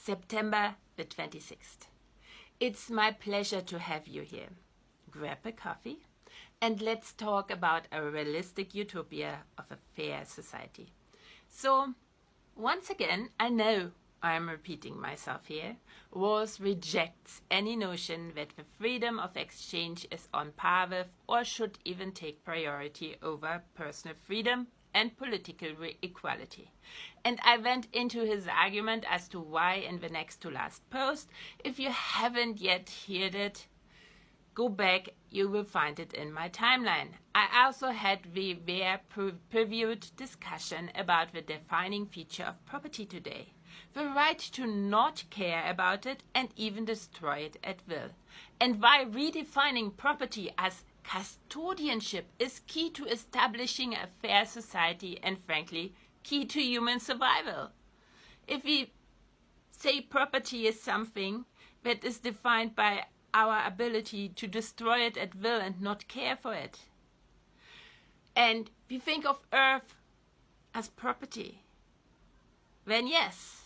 September the 26th. It's my pleasure to have you here. Grab a coffee and let's talk about a realistic utopia of a fair society. So, once again, I know I'm repeating myself here. Rawls rejects any notion that the freedom of exchange is on par with or should even take priority over personal freedom and political equality. And I went into his argument as to why in the next to last post. If you haven't yet heard it, go back, you will find it in my timeline. I also had the very previewed discussion about the defining feature of property today. The right to not care about it and even destroy it at will. And why redefining property as custodianship is key to establishing a fair society and, frankly, key to human survival. If we say property is something that is defined by our ability to destroy it at will and not care for it, and we think of Earth as property, then yes,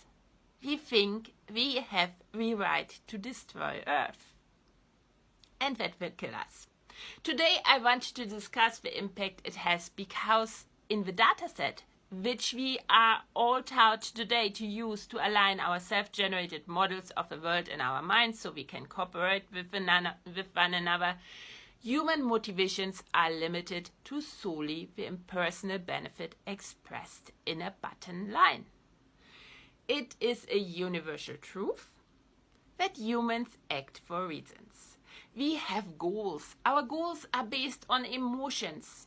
we think we have the right to destroy Earth. And that will kill us. Today I want to discuss the impact it has because in the dataset, which we are all taught today to use to align our self-generated models of the world in our minds so we can cooperate with one another, human motivations are limited to solely the impersonal benefit expressed in a bottom line. It is a universal truth that humans act for reasons. We have goals. Our goals are based on emotions.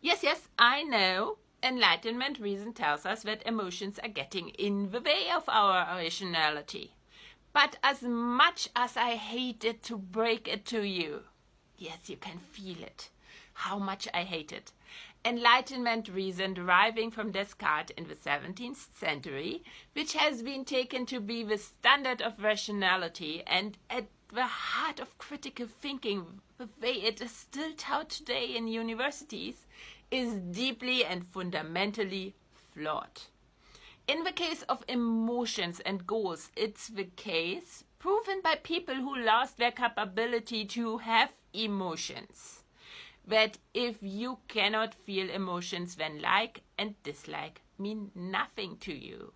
Yes, I know. Enlightenment reason tells us that emotions are getting in the way of our rationality. But as much as I hated to break it to you, yes, you can feel it, how much I hate it. Enlightenment reason deriving from Descartes in the 17th century, which has been taken to be the standard of rationality and at the heart of critical thinking, the way it is still taught today in universities, is deeply and fundamentally flawed. In the case of emotions and goals, it's the case proven by people who lost their capability to have emotions, that if you cannot feel emotions, then like and dislike mean nothing to you.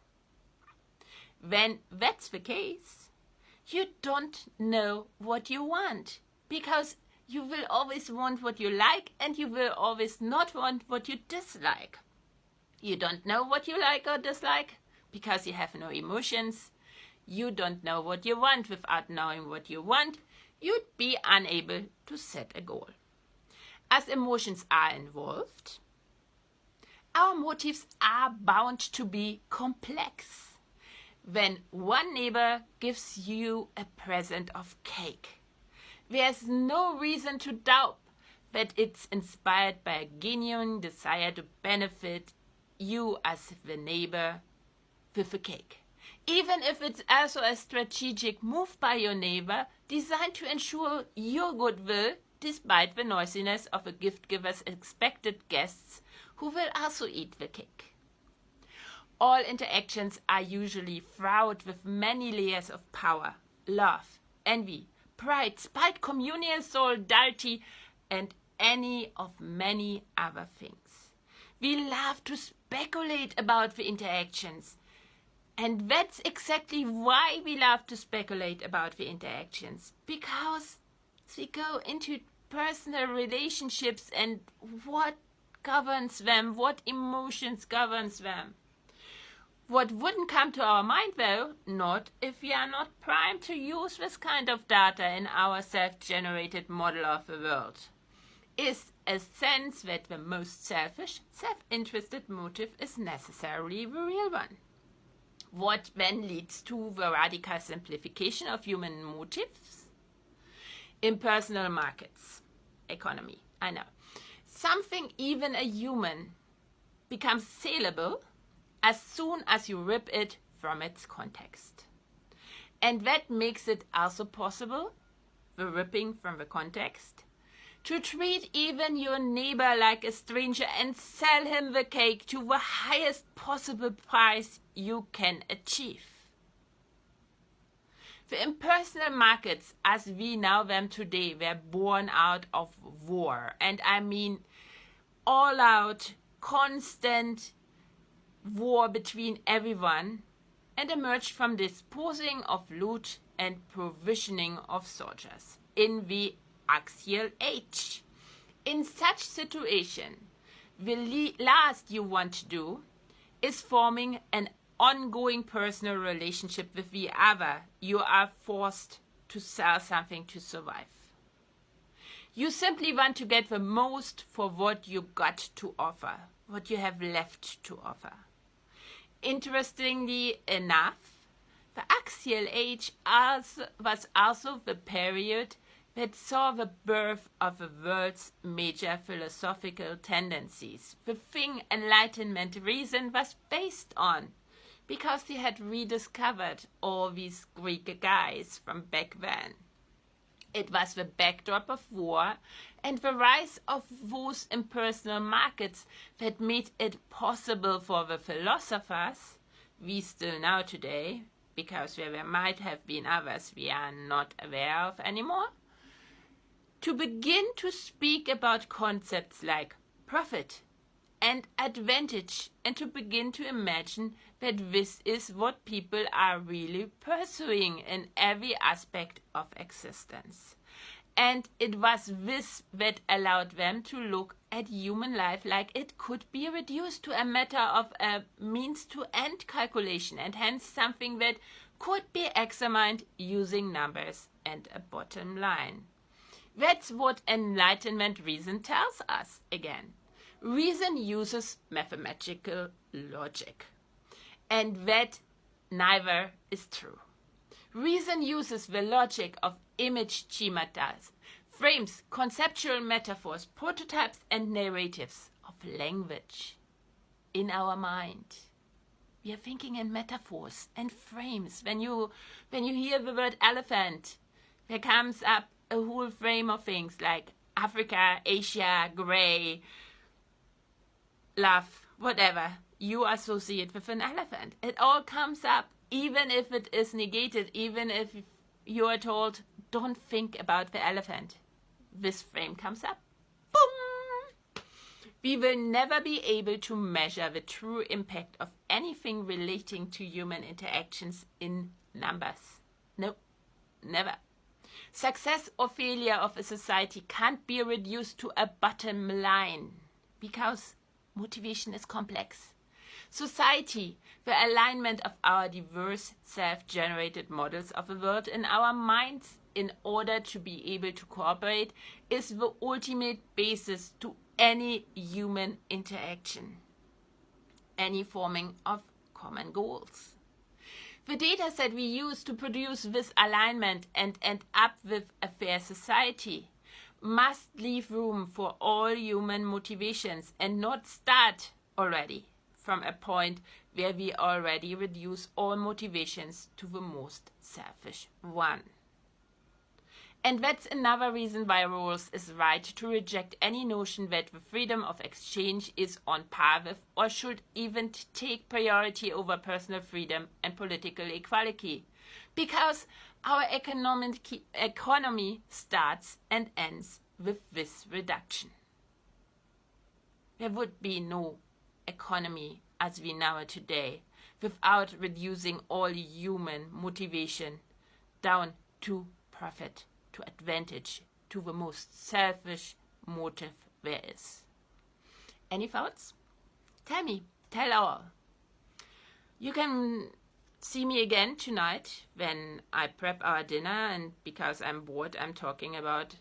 When that's the case, you don't know what you want, because you will always want what you like and you will always not want what you dislike. You don't know what you like or dislike because you have no emotions. You don't know what you want. Without knowing what you want, you'd be unable to set a goal. As emotions are involved, our motives are bound to be complex. When one neighbor gives you a present of cake, there's no reason to doubt that it's inspired by a genuine desire to benefit you as the neighbor with the cake. Even if it's also a strategic move by your neighbor designed to ensure your goodwill despite the noisiness of a gift giver's expected guests who will also eat the cake. All interactions are usually fraught with many layers of power, love, envy, pride, spite, communal solidarity, and any of many other things. We love to speculate about the interactions. And that's exactly why we love to speculate about the interactions. Because we go into personal relationships and what governs them, what emotions governs them. What wouldn't come to our mind, though, not if we are not primed to use this kind of data in our self-generated model of the world, is a sense that the most selfish, self-interested motive is necessarily the real one. What then leads to the radical simplification of human motives? Impersonal markets, economy, I know. Something even a human becomes saleable as soon as you rip it from its context. And that makes it also possible, the ripping from the context, to treat even your neighbor like a stranger and sell him the cake to the highest possible price you can achieve. The impersonal markets, as we know them today, were born out of war. And I mean all out, constant war between everyone, and emerged from disposing of loot and provisioning of soldiers in the axial age. In such situation, the last you want to do is forming an ongoing personal relationship with the other. You are forced to sell something to survive. You simply want to get the most for what you got to offer, what you have left to offer. Interestingly enough, the axial age was also the period that saw the birth of the world's major philosophical tendencies, the thing Enlightenment reason was based on, because they had rediscovered all these Greek guys from back then. It was the backdrop of war and the rise of those impersonal markets that made it possible for the philosophers, we still know today, because there might have been others we are not aware of anymore, to begin to speak about concepts like profit and advantage, and to begin to imagine that this is what people are really pursuing in every aspect of existence. And it was this that allowed them to look at human life like it could be reduced to a matter of a means-to-end calculation, and hence something that could be examined using numbers and a bottom line. That's what Enlightenment reason tells us again. Reason uses mathematical logic, and that neither is true. Reason uses the logic of image schematas, frames, conceptual metaphors, prototypes and narratives of language in our mind. We are thinking in metaphors and frames. When you hear the word elephant, there comes up a whole frame of things like Africa, Asia, grey, love, whatever you associate with an elephant. It all comes up, even if it is negated, even if you are told, don't think about the elephant. This frame comes up. Boom! We will never be able to measure the true impact of anything relating to human interactions in numbers. No, never. Success or failure of a society can't be reduced to a bottom line, because motivation is complex. Society, the alignment of our diverse self-generated models of the world in our minds in order to be able to cooperate, is the ultimate basis to any human interaction, any forming of common goals. The data set we use to produce this alignment and end up with a fair society must leave room for all human motivations and not start already from a point where we already reduce all motivations to the most selfish one. And that's another reason why Rawls is right to reject any notion that the freedom of exchange is on par with or should even take priority over personal freedom and political equality. Because our economy starts and ends with this reduction. There would be no economy as we know it today without reducing all human motivation down to profit, to advantage, to the most selfish motive there is. Any thoughts? Tell me, tell all. You can see me again tonight when I prep our dinner, and because I'm bored, I'm talking about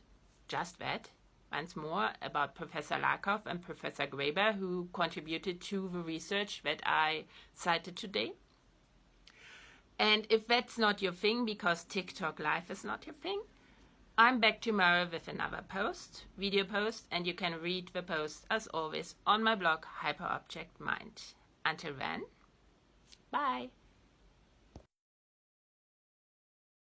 just that. Once more about Professor Lakoff and Professor Graeber, who contributed to the research that I cited today. And if that's not your thing, because TikTok Live is not your thing, I'm back tomorrow with another video post, and you can read the post as always on my blog Hyperobject Mind. Until then, bye.